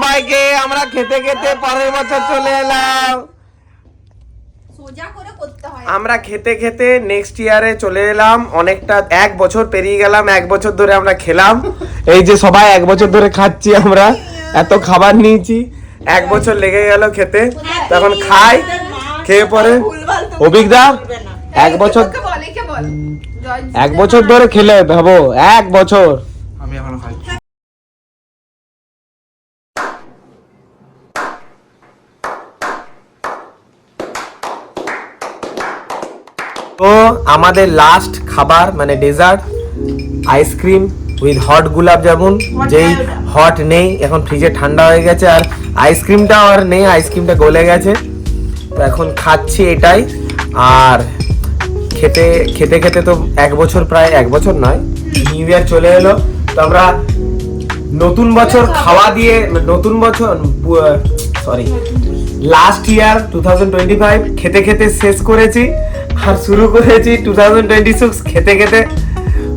সবাইকে আমরা খেতে খেতে পরের বছর চলে এলাম। আমরা খেতে খেতে নেক্সট ইয়ারে চলে এলাম। অনেকটা 1 বছর পেরিয়ে গেলাম, 1 বছর ধরে আমরা খেলাম। এই যে সবাই 1 বছর ধরে খাচ্ছি, আমরা এত খাবার নিয়েছি, 1 বছর লেগে গেল খেতে। তখন খাই, খেয়ে পরে অভিজ্ঞতা 1 বছর 1 বছর ধরে খেলে ভাবো, 1 বছর আমি এখনো খাচ্ছি। তো আমাদের লাস্ট খাবার মানে ডেজার্ট আইসক্রিম উইথ হট গোলাপ জামুন, যেই হট নেই, এখন ফ্রিজে ঠান্ডা হয়ে গেছে, আর আইসক্রিমটাও আর নেই, আইসক্রিমটা গলে গেছে। তো এখন খাচ্ছি এটাই। আর খেতে খেতে খেতে তো 1 বছর, প্রায় 1 বছর নয়, নিউ ইয়ার চলে এলো। তো আমরা নতুন বছর খাওয়া দিয়ে, নতুন বছর সরি লাস্ট ইয়ার 2025 খেতে খেতে শেষ করেছি, আর শুরু করেছি 2026 খেতে খেতে।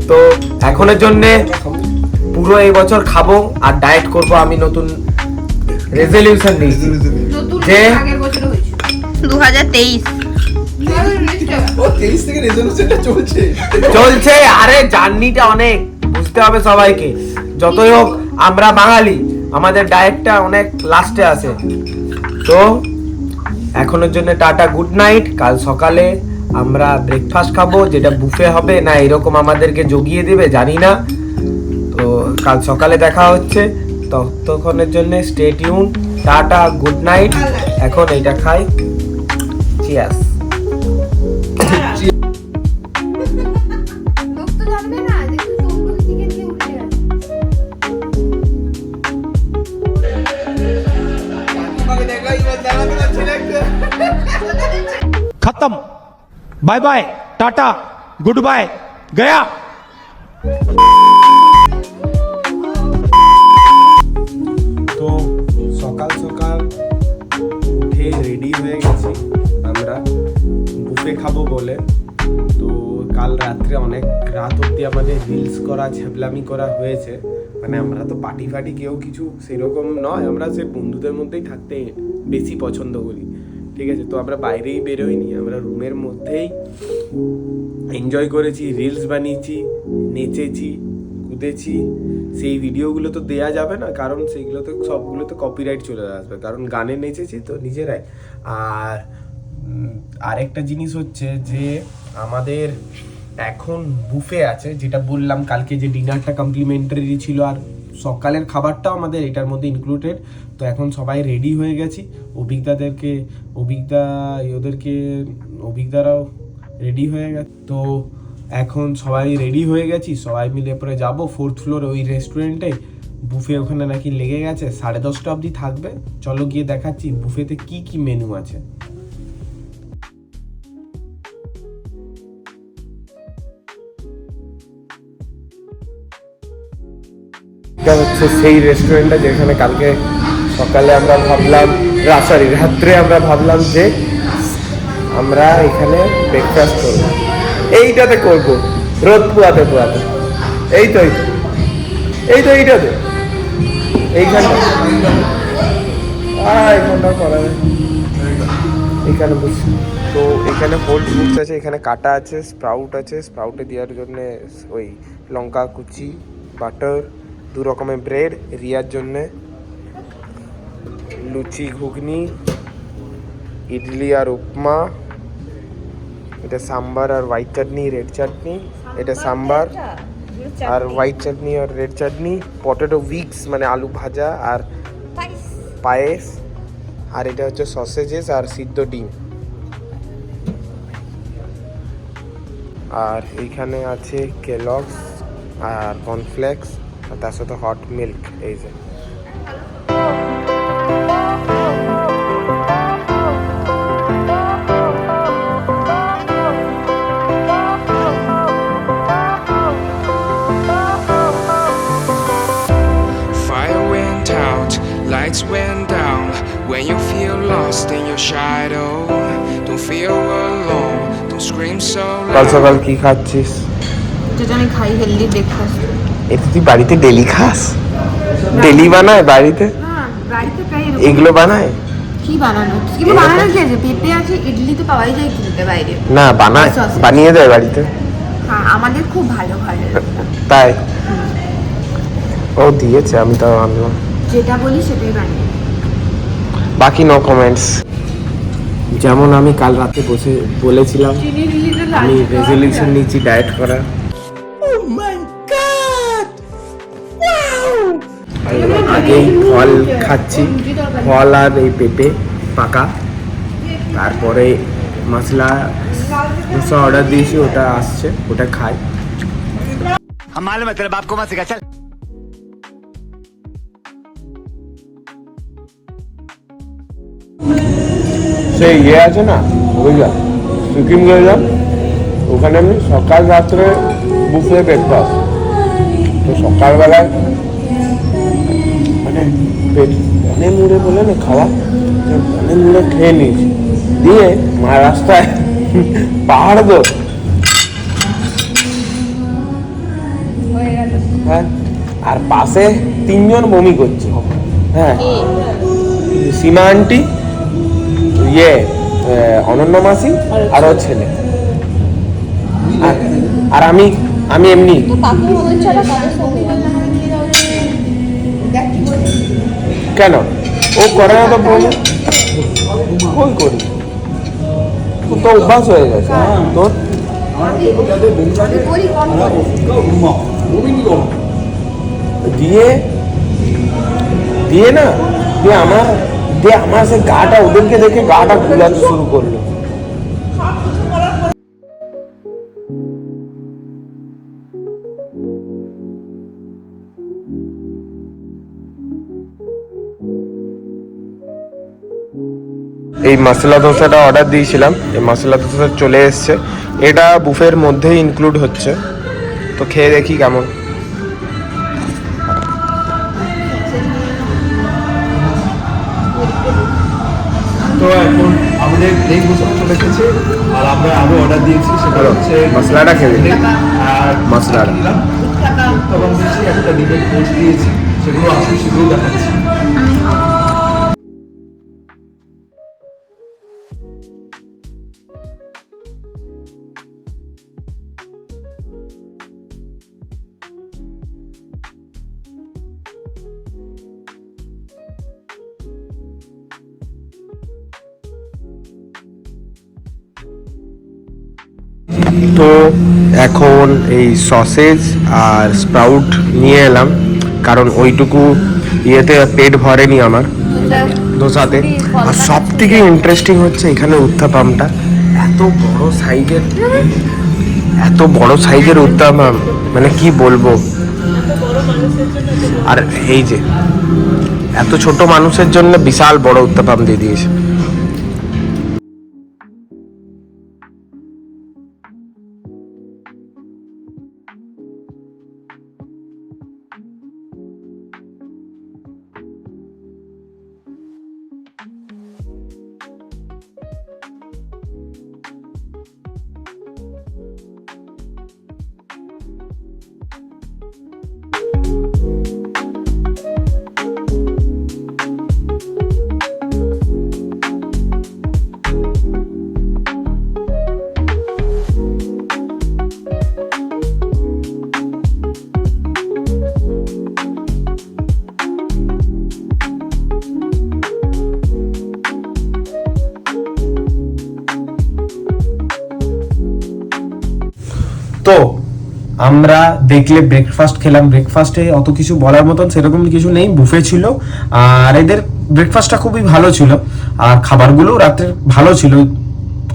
তো এখনের জন্যে পুরো এই বছর খাবো আর ডায়েট করব। আমি নতুন রেজলিউশন নিয়েছি যে 2023 থেকে রেজলিউশনটা চলছে। আরে জার্নিটা অনেক, বুঝতে হবে সবাইকে। যতই হোক আমরা বাঙালি, আমাদের ডায়েটটা অনেক লাস্টে আছে। তো এখনের জন্য টাটা, গুড নাইট। কাল সকালে আমরা ব্রেকফাস্ট খাবো, যেটা বুফে হবে না এরকম আমাদেরকে জগিয়ে দেবে জানি না। তো কাল সকালে দেখা হচ্ছে, ততক্ষণের জন্য stay tune, tata, good night. এখন এইটা খাই, চিয়ার্স। खत्म, bye bye, tata, goodbye, गया। তো সকাল সকাল উঠে রেডি হয়ে গেছি আমরা বুফে খাবো বলে। তো কাল রাত্রে অনেক রাত অবধি আমাদের রিলস করা, ছ্যাবলামি করা হয়েছে। মানে আমরা তো পার্টি ফাটি কেউ কিছু সেরকম নয়, আমরা সে বন্ধুদের মধ্যেই থাকতে বেশি পছন্দ করি, ঠিক আছে। তো আমরা বাইরেই বেরোইনি, আমরা রুমের মধ্যেই এনজয় করেছি, রিলস বানিয়েছি, নেচেছি, কুদেছি। সেই ভিডিওগুলো তো দেয়া যাবে না, কারণ সেইগুলো তো সবগুলো তো কপিরাইট চলে আসবে, কারণ গানে নেচেছি তো নিজেরাই। আর আরেকটা জিনিস হচ্ছে যে আমাদের এখন বুফে আছে, যেটা বললাম কালকে যে ডিনারটা কমপ্লিমেন্টারি ছিল, আর সকালের খাবারটাও আমাদের এটার মধ্যে ইনক্লুডেড। তো এখন সবাই রেডি হয়ে গেছি, অভিজ্ঞতারাও রেডি হয়ে গেছে। তো এখন সবাই রেডি হয়ে গেছি, সবাই মিলে পরে যাবো 4th ফ্লোরে ওই রেস্টুরেন্টে। বুফে ওখানে নাকি লেগে গেছে, 10:30 অবধি থাকবে। চলো গিয়ে দেখাচ্ছি বুফেতে কি কি মেনু আছে। এটা হচ্ছে সেই রেস্টুরেন্টটা যেখানে কালকে সকালে আমরা ভাবলাম, রাত্রে আমরা ভাবলাম যে আমরা এখানে ব্রেকফাস্ট করবো। এইটাতে করবো, রোদ পুয়াতে এইটাতে এইখানটা এইখানটা করা যায়, এখানে বসছি। তো এখানে হোল্ড মিক্স আছে, এখানে কাটা আছে, স্প্রাউট আছে, স্প্রাউটে দেওয়ার জন্য ওই লঙ্কা কুচি, বাটার, 2 রকমের ব্রেড, রিয়ার জন্যে লুচি, ঘুগনি, ইডলি আর উপমা, এটা সাম্বার আর হোয়াইট চাটনি, রেড চাটনি, এটা সাম্বার আর হোয়াইট চাটনি আর রেড চাটনি, পটেটো উইক্স মানে আলু ভাজা আর পায়েস, আর এটা হচ্ছে সসেজেস আর সিদ্ধ ডিম। আর এইখানে আছে কেলগস আর কর্নফ্লেক্স, আর তার সাথে হট মিল্ক। এই যে lights went down when you feel lost in your shadow. Don't feel alone, don't scream so loud. কাল সকাল কি খাচ্ছিস? যেটা আমি খাই হেলদি ব্রেকফাস্ট। এটা তুই বাড়িতে ডেলি খাস? ডেলি বানায় বাড়িতে? হ্যাঁ বাড়িতে প্রায় এরকম। এগুলো বানায়? কি বানানো? কিন্তু বানানো কি আছে? পেঁপে আছে, ইডলি তো পাওয়াই যায় কিনতে বাইরে। না বানায়, Sauce। বানিয়ে দেয় বাড়িতে। হ্যাঁ, আমাদের খুব ভালো হয় এরকম। তাই? ও দিয়েছে, আমি তো আনলাম। যেটা বলি সেটাই বানিয়ে। বাকি নো কমেন্টস। যেমন আমি কাল রাতে বসে বলেছিলাম আমি রেজলিউশন নিচ্ছি ডায়েট করা। আগেই ফল খাচ্ছি, ফল আর এই পেঁপে পাকা, তারপরে মশলা অর্ডার দিয়েছি, ওটা আসছে, ওটা খাই। मालूम है तेरे बाप को मत सिखा चल। সেই ইয়ে আছে না, বুঝলাম, সিকিম গেলাম, ওখানে আমি সকাল রাত্রে বুফে ব্রেকফাস্ট। তো সকালবেলায় মানে পেট মনে মুড়ে বলে না খাওয়া, মনে মুড়ে খেয়ে নিয়েছি, দিয়ে মা রাস্তায় পাহাড় তো, হ্যাঁ, আর পাশে 3 জন বমি করছে, হ্যাঁ, সীমা আন্টি, ইয়ে অনন্য মাসি আর ওর ছেলে, আর আমি এমনি। কেন ও করে না? তো বলে ওই করি, তো অভ্যাস হয়ে গেছে তোর। দিয়ে না, আমার সে গাটা, ওদেরকে দেখে গাটা ঘুলাতে শুরু করলো। এই মশলা দোসাটা অর্ডার দিয়েছিলাম, এই মশলা দোসা চলে এসছে, এটা বুফের মধ্যেই ইনক্লুড হচ্ছে, তো খেয়ে দেখি কেমন। তো এখন আমাদের এই বছর চলে এসেছে, আর আমরা আরো অর্ডার দিয়েছি, সেটা হচ্ছে মশলাটা খেয়ে দিই। আর মশলাটা তখন দিয়েছি, একটা ডিমের পোস্ট দিয়েছি, সেগুলো আসলে সেগুলো দেখাচ্ছি। তো এখন এই সসেজ আর স্প্রাউট নিয়ে এলাম, কারণ ওইটুকু ইয়েতে পেট ভরেনি আমার দোসাতে। আর সব থেকে ইন্টারেস্টিং হচ্ছে এখানে উত্তাপামটা, এত বড় সাইজের উত্তাপাম, মানে কি বলবো। আর এই যে এত ছোট মানুষের জন্য বিশাল বড় উত্তাপাম দিয়ে দিয়েছে। তো আমরা দেখলে ব্রেকফাস্ট খেলাম, ব্রেকফাস্টে অত কিছু বলার মতন সেরকম কিছু নেই, বুফে ছিল, আর এদের ব্রেকফাস্টটা খুবই ভালো ছিল, আর খাবারগুলো রাত্রে ভালো ছিল।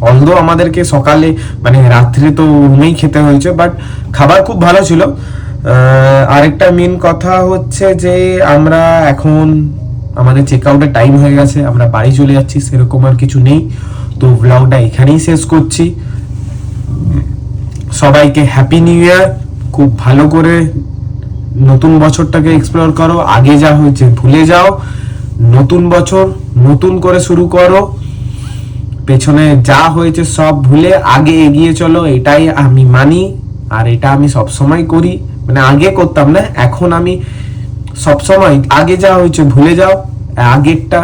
অলদো আমাদেরকে সকালে মানে রাত্রে তো রুমেই খেতে হয়েছে, বাট খাবার খুব ভালো ছিল। আরেকটা মেন কথা হচ্ছে যে আমরা এখন আমাদের চেক আউটের টাইম হয়ে গেছে, আমরা বাড়ি চলে যাচ্ছি, সেরকম আর কিছু নেই। তো ব্লগটা এখানেই শেষ করছি। সবাইকে হ্যাপি নিউ ইয়ার। খুব ভালো করে নতুন বছরটাকে এক্সপ্লোর করো, আগে যা হয়েছে ভুলে যাও, নতুন বছর নতুন করে শুরু করো, পেছনে যা হয়েছে সব ভুলে আগে এগিয়ে চলো, এটাই আমি মানি, আর এটা আমি সবসময় করি। মানে আগে করতাম না, এখন আমি সবসময় আগে যা হয়েছে ভুলে যাও, আগেরটা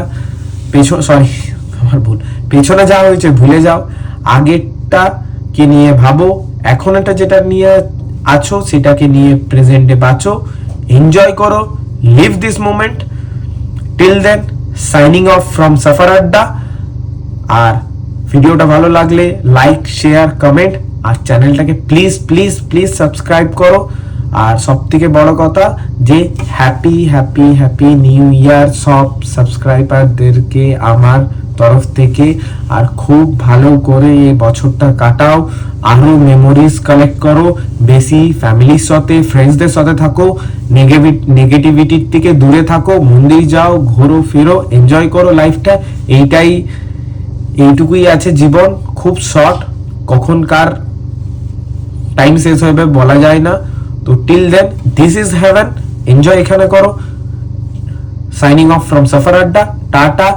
আমার ভুল, পেছনে যা হয়েছে ভুলে যাও, আগেরটাকে নিয়ে ভাবো, এখন এটা যেটা নিয়ে আছো সেটাকে নিয়ে প্রেজেন্টে বাঁচো, এনজয় করো, live this moment. Till then signing off from সাফার আড্ডা। আর ভিডিওটা ভালো লাগলে লাইক, শেয়ার, কমেন্ট, আর চ্যানেলটাকে প্লিজ প্লিজ প্লিজ সাবস্ক্রাইব করো। আর সব থেকে বড় কথা যে happy happy happy new year সব সাবস্ক্রাইবারদেরকে আমার তরফ থেকে। আর খুব ভালো করে এই বছরটা কাটাও, আরো মেমোরিজ কালেক্ট করো, বেশি ফ্যামিলির সাথে ফ্রেন্ডসদের সাথে থাকো, নেগেটিভিটির থেকে দূরে থাকো, মন্দির যাও, ঘোরো ফেরো, এনজয় করো লাইফটা। এইটুকুই আছে জীবন, খুব শর্ট, কখন কার টাইম শেষ হবে বলা যায় না। তো till then this is heaven, enjoy এখানে করো। সাইনিং অফ ফ্রম সাফার আড্ডা, টাটা।